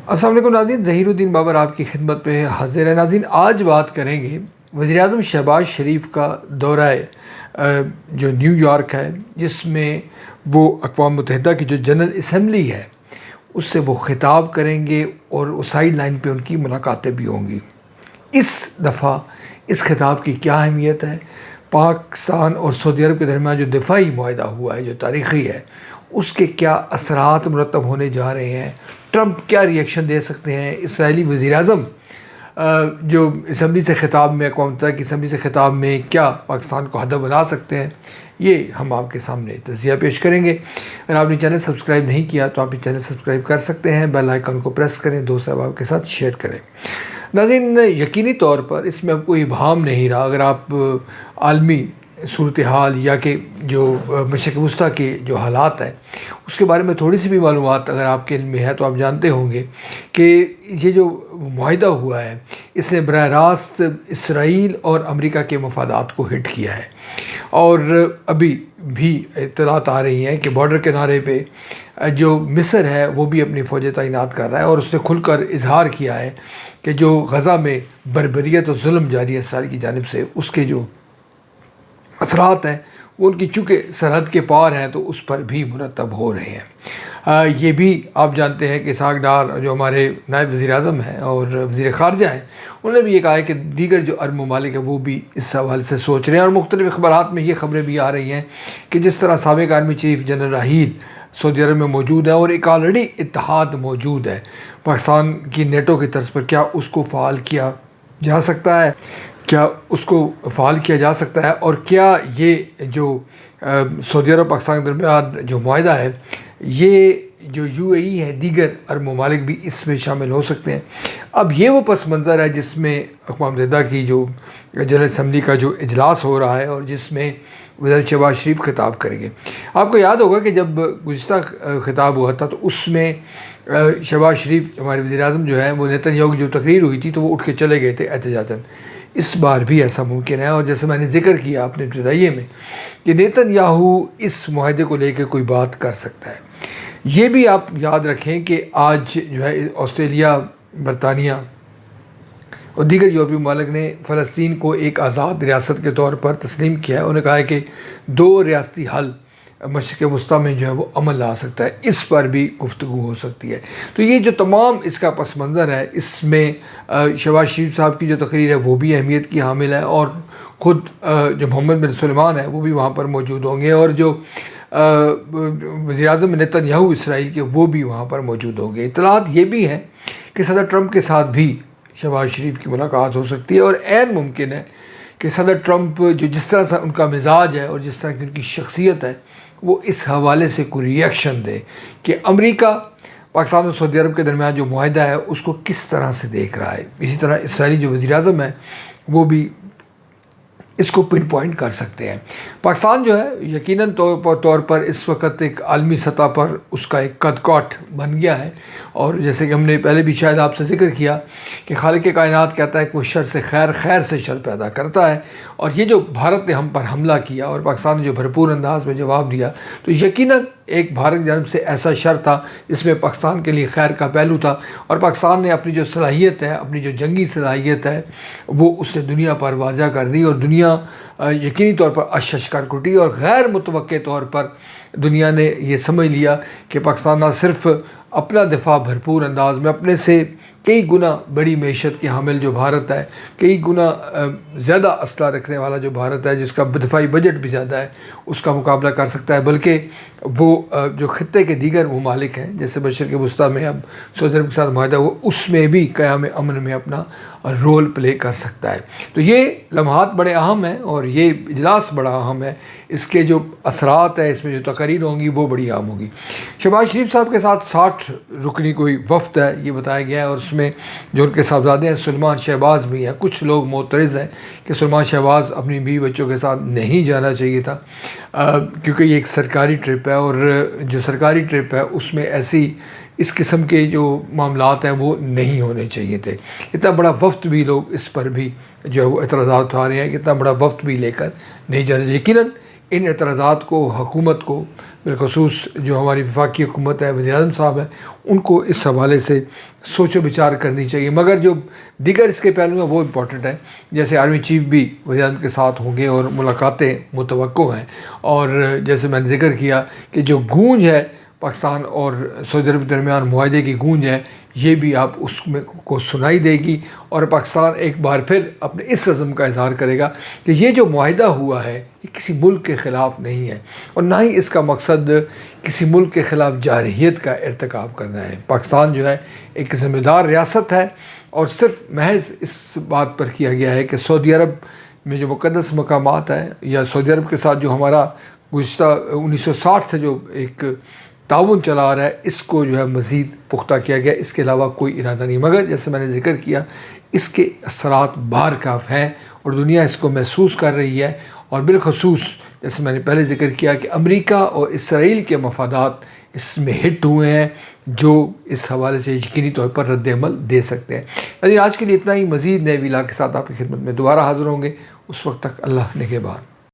السلام علیکم ناظرین، ظہیر الدین بابر آپ کی خدمت پہ حاضر ہے۔ ناظرین، آج بات کریں گے وزیر اعظم شہباز شریف کا دورہ جو نیو یارک ہے، جس میں وہ اقوام متحدہ کی جو جنرل اسمبلی ہے اس سے وہ خطاب کریں گے اور سائیڈ لائن پہ ان کی ملاقاتیں بھی ہوں گی۔ اس دفعہ اس خطاب کی کیا اہمیت ہے، پاکستان اور سعودی عرب کے درمیان جو دفاعی معاہدہ ہوا ہے جو تاریخی ہے، اس کے کیا اثرات مرتب ہونے جا رہے ہیں، ٹرمپ کیا ری ایکشن دے سکتے ہیں، اسرائیلی وزیر اعظم جو اسمبلی سے خطاب میں اقوام متحدہ کی اسمبلی سے خطاب میں کیا پاکستان کو ہدف بنا سکتے ہیں، یہ ہم آپ کے سامنے تجزیہ پیش کریں گے۔ اگر آپ نے چینل سبسکرائب نہیں کیا تو آپ یہ چینل سبسکرائب کر سکتے ہیں، بیل آئیکن کو پریس کریں، دوست احباب کے ساتھ شیئر کریں۔ ناظرین، یقینی طور پر اس میں اب کوئی ابہام نہیں رہا، اگر آپ عالمی صورتحال یا کہ جو مشرق وسطیٰ کے جو حالات ہیں اس کے بارے میں تھوڑی سی بھی معلومات اگر آپ کے علم میں ہے تو آپ جانتے ہوں گے کہ یہ جو معاہدہ ہوا ہے اس نے براہ راست اسرائیل اور امریکہ کے مفادات کو ہٹ کیا ہے، اور ابھی بھی اطلاعات آ رہی ہیں کہ بارڈر کنارے پہ جو مصر ہے وہ بھی اپنی فوجیں تعینات کر رہا ہے، اور اس نے کھل کر اظہار کیا ہے کہ جو غزہ میں بربریت اور ظلم جاری ہے اسرائیل کی جانب سے، اس کے جو اثرات ہیں وہ ان کی چونکہ سرحد کے پار ہیں تو اس پر بھی مرتب ہو رہے ہیں۔ یہ بھی آپ جانتے ہیں کہ اسحاق ڈار جو ہمارے نائب وزیر اعظم ہیں اور وزیر خارجہ ہیں، انہوں نے بھی یہ کہا ہے کہ دیگر جو عرب ممالک ہیں وہ بھی اس حوالے سے سوچ رہے ہیں، اور مختلف اخبارات میں یہ خبریں بھی آ رہی ہیں کہ جس طرح سابق آرمی چیف جنرل راحیل سعودی عرب میں موجود ہے اور ایک آلریڈی اتحاد موجود ہے پاکستان کی نیٹو کی طرز پر، کیا اس کو فعال کیا جا سکتا ہے، اور کیا یہ جو سعودی عرب پاکستان کے درمیان جو معاہدہ ہے، یہ جو یو اے ای ہے، دیگر عرب ممالک بھی اس میں شامل ہو سکتے ہیں۔ اب یہ وہ پس منظر ہے جس میں اقوام متحدہ کی جو جنرل اسمبلی کا جو اجلاس ہو رہا ہے اور جس میں وزیر شہباز شریف خطاب کریں گے۔ آپ کو یاد ہوگا کہ جب گزشتہ خطاب ہوا تھا تو اس میں شہباز شریف ہمارے وزیر اعظم جو ہیں وہ نیتن یاہو کی جو تقریر ہوئی تھی تو وہ اٹھ کے چلے گئے تھے احتجاجاً۔ اس بار بھی ایسا ممکن ہے، اور جیسے میں نے ذکر کیا اپنے ابتدائیے میں کہ نیتن یاہو اس معاہدے کو لے کے کوئی بات کر سکتا ہے۔ یہ بھی آپ یاد رکھیں کہ آج جو ہے آسٹریلیا، برطانیہ اور دیگر یورپی ممالک نے فلسطین کو ایک آزاد ریاست کے طور پر تسلیم کیا ہے۔ انہوں نے کہا ہے کہ 2 ریاستی حل مشرق وسطیٰ میں جو ہے وہ عمل لا سکتا ہے، اس پر بھی گفتگو ہو سکتی ہے۔ تو یہ جو تمام اس کا پس منظر ہے، اس میں شہباز شریف صاحب کی جو تقریر ہے وہ بھی اہمیت کی حامل ہے، اور خود جو محمد بن سلمان ہے وہ بھی وہاں پر موجود ہوں گے، اور جو وزیر اعظم نیتن یاہو اسرائیل کے وہ بھی وہاں پر موجود ہوں گے۔ اطلاعات یہ بھی ہیں کہ صدر ٹرمپ کے ساتھ بھی شہباز شریف کی ملاقات ہو سکتی ہے، اور عین ممکن ہے کہ صدر ٹرمپ جو جس طرح سے ان کا مزاج ہے اور جس طرح کی ان کی شخصیت ہے وہ اس حوالے سے کوئی ری ایکشن دے کہ امریکہ پاکستان اور سعودی عرب کے درمیان جو معاہدہ ہے اس کو کس طرح سے دیکھ رہا ہے۔ اسی طرح اسرائیلی جو وزیر اعظم ہے وہ بھی اس کو پن پوائنٹ کر سکتے ہیں۔ پاکستان جو ہے یقیناً طور پر اس وقت ایک عالمی سطح پر اس کا ایک قد کاٹ بن گیا ہے، اور جیسے کہ ہم نے پہلے بھی شاید آپ سے ذکر کیا کہ خالق کائنات کہتا ہے کہ وہ شر سے خیر، خیر سے شر پیدا کرتا ہے، اور یہ جو بھارت نے ہم پر حملہ کیا اور پاکستان نے جو بھرپور انداز میں جواب دیا تو یقیناً ایک بھارت کی جانب سے ایسا شر تھا جس میں پاکستان کے لیے خیر کا پہلو تھا، اور پاکستان نے اپنی جو صلاحیت ہے، اپنی جو جنگی صلاحیت ہے وہ اس نے دنیا پر واضح کر دی، اور دنیا یقینی طور پر اشش کر اٹھی، اور غیر متوقع طور پر دنیا نے یہ سمجھ لیا کہ پاکستان نہ صرف اپنا دفاع بھرپور انداز میں، اپنے سے کئی گنا بڑی معیشت کے حامل جو بھارت ہے، کئی گنا زیادہ اسلحہ رکھنے والا جو بھارت ہے، جس کا دفاعی بجٹ بھی زیادہ ہے، اس کا مقابلہ کر سکتا ہے، بلکہ وہ جو خطے کے دیگر ممالک ہیں جیسے مشرق وسطیٰ میں اب سعودی عرب کے ساتھ معاہدہ ہوا، اس میں بھی قیام امن میں اپنا رول پلے کر سکتا ہے۔ تو یہ لمحات بڑے اہم ہیں اور یہ اجلاس بڑا اہم ہے، اس کے جو اثرات ہیں، اس میں جو تقاریر ہوں گی وہ بڑی اہم ہوگی۔ شہباز شریف صاحب کے ساتھ 60 رکنی کوئی وفد ہے یہ بتایا گیا ہے، اور اس میں جو ان کے صاحبزادے ہیں سلمان شہباز بھی ہیں۔ کچھ لوگ معترض ہیں کہ سلمان شہباز اپنی بیوی بچوں کے ساتھ نہیں جانا چاہیے تھا، کیونکہ یہ ایک سرکاری ٹرپ ہے، اور جو سرکاری ٹرپ ہے اس میں ایسی اس قسم کے جو معاملات ہیں وہ نہیں ہونے چاہیے تھے۔ اتنا بڑا وفد بھی لوگ اس پر بھی جو ہے وہ اعتراضات اٹھا رہے ہیں کہ اتنا بڑا وفد بھی لے کر نہیں جانا چاہیے۔ یقیناً ان اعتراضات کو حکومت کو بالخصوص جو ہماری وفاقی حکومت ہے، وزیر اعظم صاحب ہیں، ان کو اس حوالے سے سوچ و بچار کرنی چاہیے۔ مگر جو دیگر اس کے پہلو ہیں وہ امپورٹنٹ ہیں، جیسے آرمی چیف بھی وزیر اعظم کے ساتھ ہوں گے اور ملاقاتیں متوقع ہیں، اور جیسے میں نے ذکر کیا کہ جو گونج ہے پاکستان اور سعودی عرب کے درمیان معاہدے کی گونج ہے، یہ بھی آپ اس میں کو سنائی دے گی، اور پاکستان ایک بار پھر اپنے اس عزم کا اظہار کرے گا کہ یہ جو معاہدہ ہوا ہے یہ کسی ملک کے خلاف نہیں ہے، اور نہ ہی اس کا مقصد کسی ملک کے خلاف جارحیت کا ارتکاب کرنا ہے۔ پاکستان جو ہے ایک ذمہ دار ریاست ہے، اور صرف محض اس بات پر کیا گیا ہے کہ سعودی عرب میں جو مقدس مقامات ہیں، یا سعودی عرب کے ساتھ جو ہمارا گزشتہ 1960 سے جو ایک تعاون چلا آ رہا ہے، اس کو جو ہے مزید پختہ کیا گیا، اس کے علاوہ کوئی ارادہ نہیں۔ مگر جیسے میں نے ذکر کیا، اس کے اثرات بہرکاف ہیں اور دنیا اس کو محسوس کر رہی ہے، اور بالخصوص جیسے میں نے پہلے ذکر کیا کہ امریکہ اور اسرائیل کے مفادات اس میں ہٹ ہوئے ہیں، جو اس حوالے سے یقینی طور پر رد عمل دے سکتے ہیں۔ لیکن آج کے لیے اتنا ہی، مزید نئے ویلا کے ساتھ آپ کی خدمت میں دوبارہ حاضر ہوں گے، اس وقت تک اللہ نگہبان۔